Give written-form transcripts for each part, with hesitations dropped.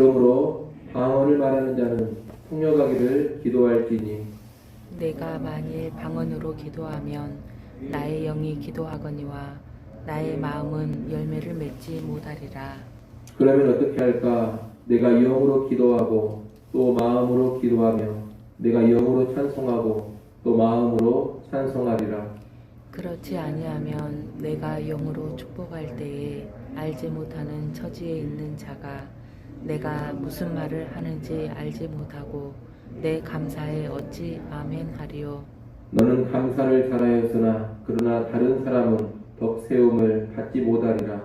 그러므로 방언을 말하는 자는 통역하기를 기도할지니 내가 만일 방언으로 기도하면 나의 영이 기도하거니와 나의 마음은 열매를 맺지 못하리라. 그러면 어떻게 할까? 내가 영으로 기도하고 또 마음으로 기도하며 내가 영으로 찬송하고 또 마음으로 찬송하리라. 그렇지 아니하면 내가 영으로 축복할 때에 알지 못하는 처지에 있는 자가 내가 무슨 말을 하는지 알지 못하고 내 감사에 어찌 아멘하리요. 너는 감사를 잘하였으나 그러나 다른 사람은 덕세움을 받지 못하리라.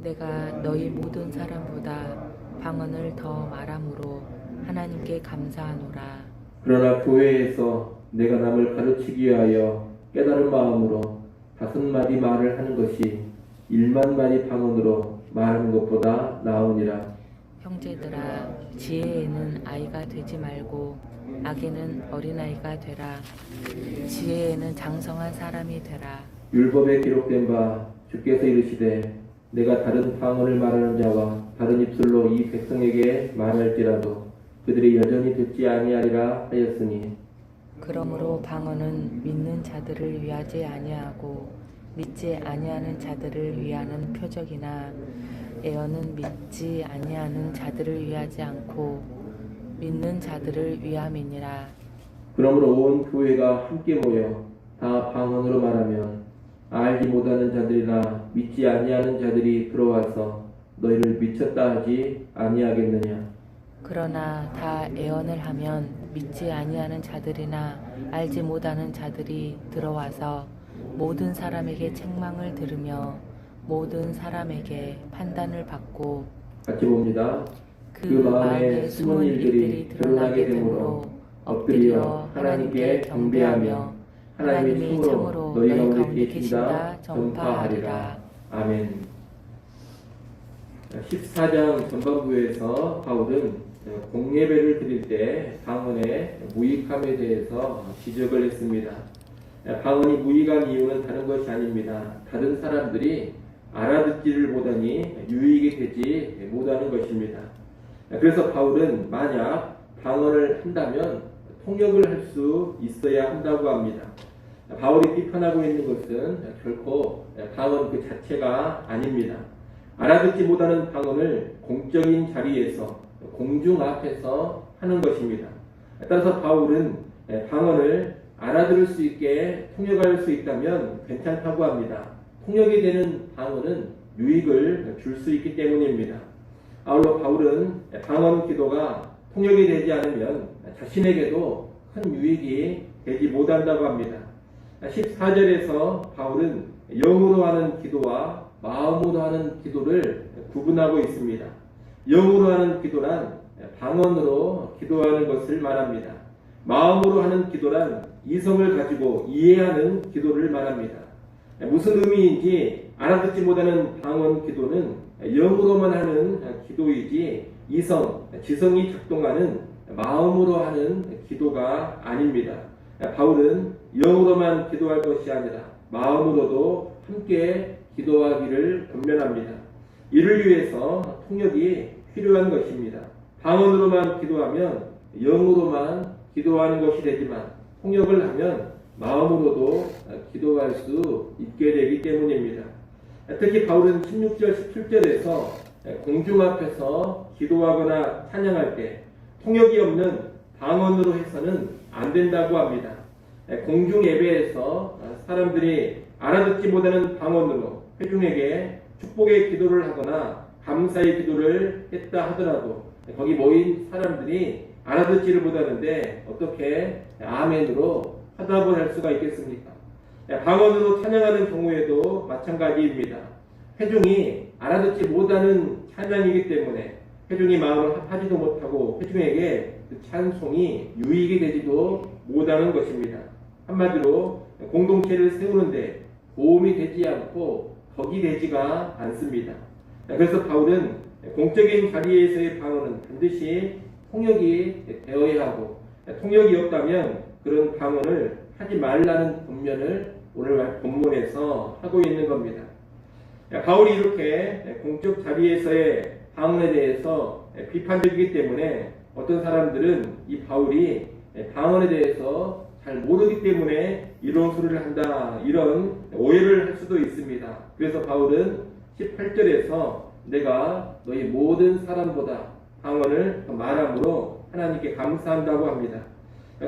내가 너희 모든 사람보다 방언을 더 말함으로 하나님께 감사하노라. 그러나 교회에서 내가 남을 가르치기 위하여 깨달은 마음으로 5마디 말을 하는 것이 1만 마디 방언으로 말하는 것보다 나으니라. 형제들아, 지혜에는 아이가 되지 말고 악에는 어린아이가 되라. 지혜에는 장성한 사람이 되라. 율법에 기록된 바 주께서 이르시되 내가 다른 방언을 말하는 자와 다른 입술로 이 백성에게 말할지라도 그들이 여전히 듣지 아니하리라 하였으니 그러므로 방언은 믿는 자들을 위하지 아니하고 믿지 아니하는 자들을 위하는 표적이나 애언은 믿지 아니하는 자들을 위하지 않고 믿는 자들을 위함이니라. 그러므로 온 교회가 함께 모여 다 방언으로 말하면 알지 못하는 자들이나 믿지 아니하는 자들이 들어와서 너희를 미쳤다 하지 아니하겠느냐. 그러나 다 애언을 하면 믿지 아니하는 자들이나 알지 못하는 자들이 들어와서 모든 사람에게 책망을 들으며 모든 사람에게 판단을 받고 같이 봅니다. 그 마음에 숨은 일들이 드러나게 되므로 엎드려 하나님께 경배하며 하나님이 참으로 너희 가운데 계신다 전파하리라. 아멘. 14장 전반부에서 바울은 공예배를 드릴 때 방언의 무익함에 대해서 지적을 했습니다. 방언이 무익한 이유는 다른 것이 아닙니다. 다른 사람들이 알아듣지를 못하니 유익이 되지 못하는 것입니다. 그래서 바울은 만약 방언을 한다면 통역을 할 수 있어야 한다고 합니다. 바울이 비판하고 있는 것은 결코 방언 그 자체가 아닙니다. 알아듣지 못하는 방언을 공적인 자리에서 공중 앞에서 하는 것입니다. 따라서 바울은 방언을 알아들을 수 있게 통역할 수 있다면 괜찮다고 합니다. 통역이 되는 방언은 유익을 줄 수 있기 때문입니다. 아울러 바울은 방언 기도가 통역이 되지 않으면 자신에게도 큰 유익이 되지 못한다고 합니다. 14절에서 바울은 영으로 하는 기도와 마음으로 하는 기도를 구분하고 있습니다. 영으로 하는 기도란 방언으로 기도하는 것을 말합니다. 마음으로 하는 기도란 이성을 가지고 이해하는 기도를 말합니다. 무슨 의미인지 알아듣지 못하는 방언 기도는 영으로만 하는 기도이지 지성이 작동하는 마음으로 하는 기도가 아닙니다. 바울은 영으로만 기도할 것이 아니라 마음으로도 함께 기도하기를 권면합니다. 이를 위해서 통역이 필요한 것입니다. 방언으로만 기도하면 영으로만 기도하는 것이 되지만 통역을 하면 마음으로도 기도할 수 있게 되기 때문입니다. 특히 바울은 16절, 17절에서 공중 앞에서 기도하거나 찬양할 때 통역이 없는 방언으로 해서는 안 된다고 합니다. 공중 예배에서 사람들이 알아듣지 못하는 방언으로 회중에게 축복의 기도를 하거나 감사의 기도를 했다 하더라도 거기 모인 사람들이 알아듣지를 못하는데 어떻게 아멘으로 화답을 할 수가 있겠습니까? 방언으로 찬양하는 경우에도 마찬가지입니다. 회중이 알아듣지 못하는 찬양이기 때문에 회중이 마음을 합하지도 못하고 회중에게 그 찬송이 유익이 되지도 못하는 것입니다. 한마디로 공동체를 세우는데 도움이 되지 않고 덕이 되지가 않습니다. 그래서 바울은 공적인 자리에서의 방언은 반드시 통역이 되어야 하고 통역이 없다면 그런 방언을 하지 말라는 권면을 오늘 본문에서 하고 있는 겁니다. 바울이 이렇게 공적 자리에서의 방언에 대해서 비판적이기 때문에 어떤 사람들은 이 바울이 방언에 대해서 잘 모르기 때문에 이런 소리를 한다, 이런 오해를 할 수도 있습니다. 그래서 바울은 18절에서 내가 너희 모든 사람보다 방언을 말함으로 하나님께 감사한다고 합니다.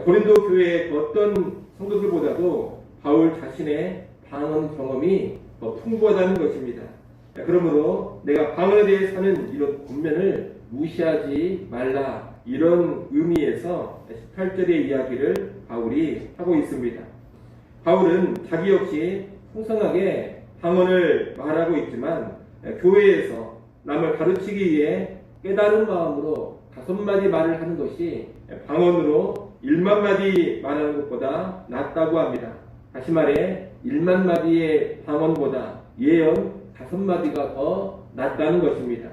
고린도 교회의 어떤 성도들보다도 바울 자신의 방언 경험이 더 풍부하다는 것입니다. 그러므로 내가 방언에 대해 사는 이런 본면을 무시하지 말라, 이런 의미에서 18절의 이야기를 바울이 하고 있습니다. 바울은 자기 역시 풍성하게 방언을 말하고 있지만 교회에서 남을 가르치기 위해 깨달은 마음으로 5마디 말을 하는 것이 방언으로 1만 마디 말하는 것보다 낫다고 합니다. 다시 말해 1만 마디의 방언보다 예언 5마디가 더 낫다는 것입니다.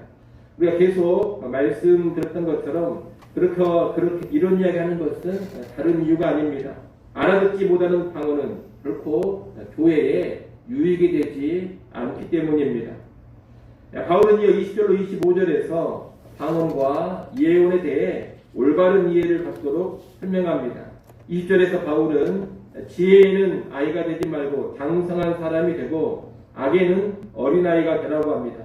우리가 계속 말씀드렸던 것처럼 그렇게 이런 이야기 하는 것은 다른 이유가 아닙니다. 알아듣지 못하는 방언은 결코 교회에 유익이 되지 않기 때문입니다. 바울은 이어 20절로 25절에서 방언과 예언에 대해 올바른 이해를 갖도록 설명합니다. 20절에서 바울은 지혜에는 아이가 되지 말고 장성한 사람이 되고 악에는 어린아이가 되라고 합니다.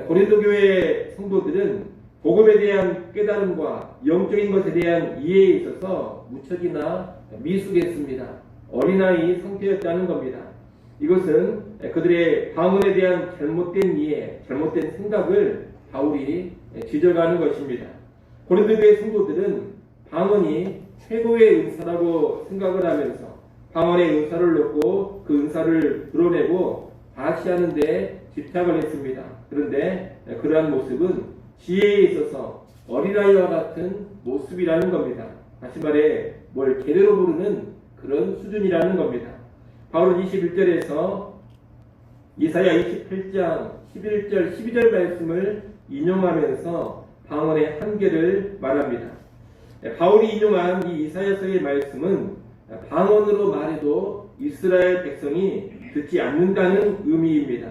고린도 교회 성도들은 복음에 대한 깨달음과 영적인 것에 대한 이해에 있어서 무척이나 미숙했습니다. 어린아이 상태였다는 겁니다. 이것은 그들의 방언에 대한 잘못된 이해, 잘못된 생각을 바울이 지적하는 것입니다. 고린도 교회 성도들은 방언이 최고의 은사라고 생각을 하면서 방언의 은사를 넣고 그 은사를 드러내고 과시하는 데 집착을 했습니다. 그런데 그러한 모습은 지혜에 있어서 어린아이와 같은 모습이라는 겁니다. 다시 말해 뭘 제대로 모르는 그런 수준이라는 겁니다. 바울은 21절에서 이사야 28장 11절 12절 말씀을 인용하면서 방언의 한계를 말합니다. 바울이 인용한 이 이사야서의 말씀은 방언으로 말해도 이스라엘 백성이 듣지 않는다는 의미입니다.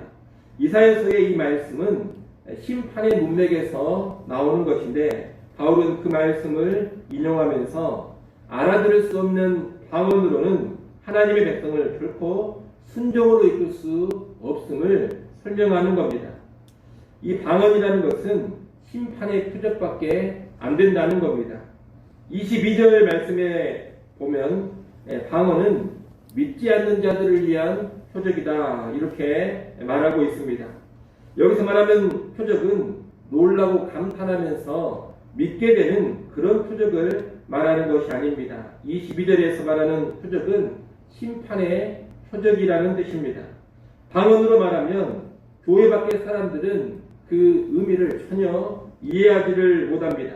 이사야서의 이 말씀은 심판의 문맥에서 나오는 것인데 바울은 그 말씀을 인용하면서 알아들을 수 없는 방언으로는 하나님의 백성을 결코 순종으로 이끌 수 없음을 설명하는 겁니다. 이 방언이라는 것은 심판의 표적밖에 안 된다는 겁니다. 22절 말씀에 보면 방언은 믿지 않는 자들을 위한 표적이다, 이렇게 말하고 있습니다. 여기서 말하는 표적은 놀라고 감탄하면서 믿게 되는 그런 표적을 말하는 것이 아닙니다. 22절에서 말하는 표적은 심판의 표적이라는 뜻입니다. 방언으로 말하면 교회 밖의 사람들은 그 의미를 전혀 이해하지를 못합니다.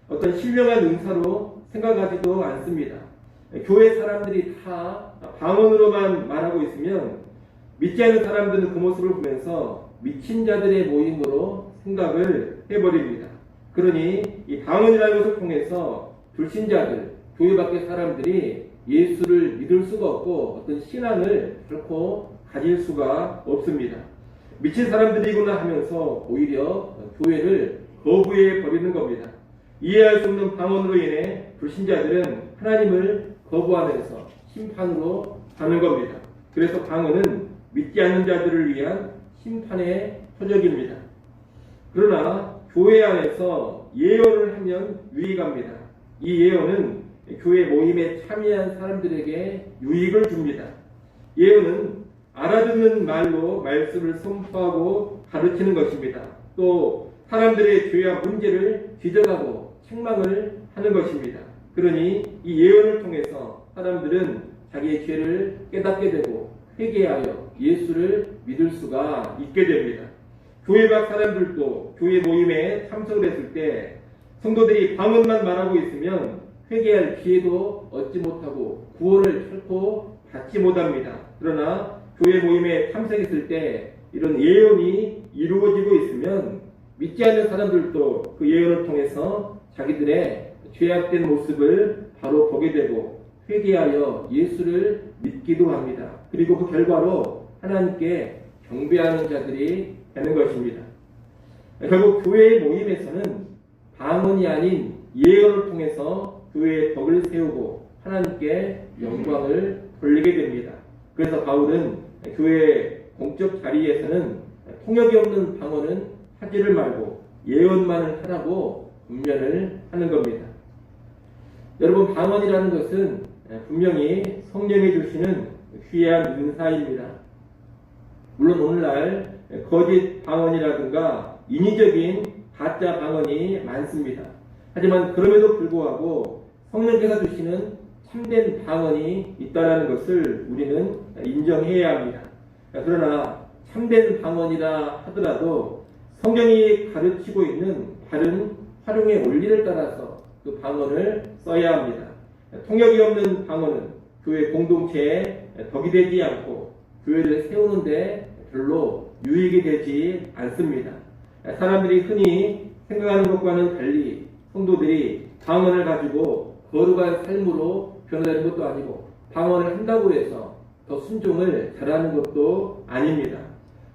어떤 신령한 은사로 생각하지도 않습니다. 교회 사람들이 다 방언으로만 말하고 있으면 믿지 않는 사람들은 그 모습을 보면서 미친 자들의 모임으로 생각을 해버립니다. 그러니 이 방언이라는 것을 통해서 불신자들, 교회 밖의 사람들이 예수를 믿을 수가 없고 어떤 신앙을 결코 가질 수가 없습니다. 미친 사람들이구나 하면서 오히려 교회를 거부해 버리는 겁니다. 이해할 수 없는 방언으로 인해 불신자들은 하나님을 거부하면서 심판으로 가는 겁니다. 그래서 방언은 믿지 않는 자들을 위한 심판의 표적입니다. 그러나 교회 안에서 예언을 하면 유익합니다. 이 예언은 교회 모임에 참여한 사람들에게 유익을 줍니다. 예언은 알아듣는 말로 말씀을 선포하고 가르치는 것입니다. 또 사람들의 죄와 문제를 지적하고 책망을 하는 것입니다. 그러니 이 예언을 통해서 사람들은 자기의 죄를 깨닫게 되고 회개하여 예수를 믿을 수가 있게 됩니다. 교회 밖 사람들도 교회 모임에 참석을 했을 때 성도들이 방언만 말하고 있으면 회개할 기회도 얻지 못하고 구원을 결코 받지 못합니다. 그러나 교회 모임에 참석했을 때 이런 예언이 이루어지고 있으면 믿지 않는 사람들도 그 예언을 통해서 자기들의 죄악된 모습을 바로 보게 되고 회개하여 예수를 믿기도 합니다. 그리고 그 결과로 하나님께 경배하는 자들이 되는 것입니다. 결국 교회의 모임에서는 방언이 아닌 예언을 통해서 교회의 덕을 세우고 하나님께 영광을 돌리게 됩니다. 그래서 바울은 교회 공적 자리에서는 통역이 없는 방언은 하지를 말고 예언만을 하라고 분면을 하는 겁니다. 여러분, 방언이라는 것은 분명히 성령이 주시는 귀한 은사입니다. 물론 오늘날 거짓 방언이라든가 인위적인 가짜 방언이 많습니다. 하지만 그럼에도 불구하고 성령께서 주시는 참된 방언이 있다는 것을 우리는 인정해야 합니다. 그러나 참된 방언이라 하더라도 성경이 가르치고 있는 바른 활용의 원리를 따라서 그 방언을 써야 합니다. 통역이 없는 방언은 교회 공동체에 덕이 되지 않고 교회를 세우는데 별로 유익이 되지 않습니다. 사람들이 흔히 생각하는 것과는 달리 성도들이 방언을 가지고 거룩한 삶으로 변화되는 것도 아니고 방언을 한다고 해서 더 순종을 잘하는 것도 아닙니다.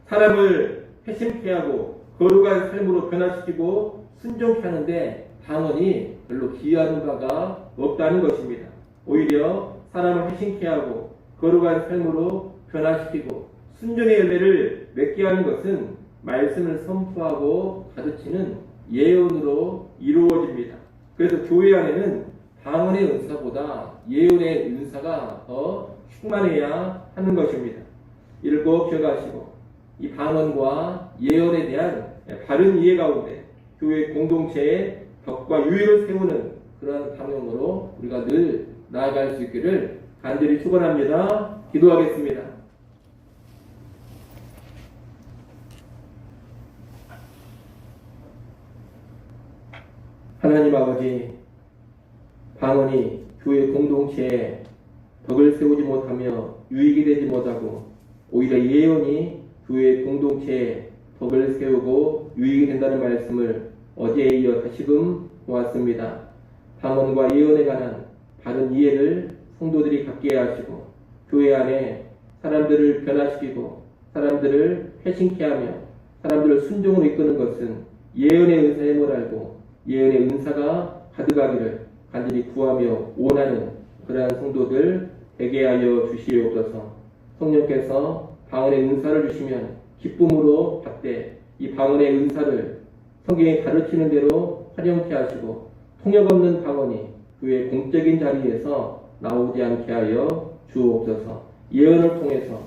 사람을 회심케 하고 거룩한 삶으로 변화시키고 순종케 하는데 방언이 별로 기여하는 바가 없다는 것입니다. 오히려 사람을 회심케 하고 거룩한 삶으로 변화시키고 순종의 열매를 맺게 하는 것은 말씀을 선포하고 가르치는 예언으로 이루어집니다. 그래서 교회 안에는 방언의 은사보다 예언의 은사가 더 충만해야 하는 것입니다. 이를 꼭 기억하시고 이 방언과 예언에 대한 바른 이해 가운데 교회 공동체의 덕과 유익을 세우는 그러한 방향으로 우리가 늘 나아갈 수 있기를 간절히 축원합니다. 기도하겠습니다. 하나님 아버지, 방언이 교회 공동체에 덕을 세우지 못하며 유익이 되지 못하고 오히려 예언이 교회 공동체에 덕을 세우고 유익이 된다는 말씀을 어제에 이어 다시금 보았습니다. 방언과 예언에 관한 바른 이해를 성도들이 갖게 하시고 교회 안에 사람들을 변화시키고 사람들을 회심케 하며 사람들을 순종으로 이끄는 것은 예언의 은사임을 알고 예언의 은사가 가득하기를 간절히 구하며 원하는 그러한 성도들 되게 하여 주시옵소서. 성령께서 방언의 은사를 주시면 기쁨으로 받되 이 방언의 은사를 성경에 가르치는 대로 활용케 하시고 통역 없는 방언이 교회 공적인 자리에서 나오지 않게 하여 주옵소서. 예언을 통해서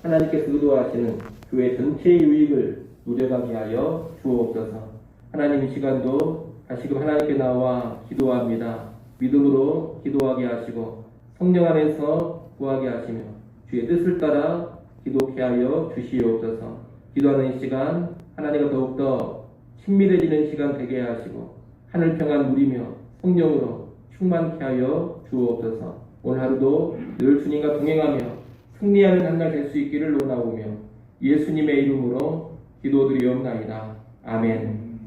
하나님께서 의도하시는 교회 전체의 유익을 누려가게 하여 주옵소서. 하나님, 이 시간도 다시금 하나님께 나와 기도합니다. 믿음으로 기도하게 하시고 성령 안에서 구하게 하시며 주의 뜻을 따라 기도케 하여 주시옵소서. 기도하는 이 시간 하나님과 더욱더 친밀해지는 시간 되게 하시고 하늘 평안 누리며 성령으로 충만케 하여 주옵소서. 오늘 하루도 늘 주님과 동행하며 승리하는 한 날 될 수 있기를 원하오며 예수님의 이름으로 기도드리옵나이다. 아멘.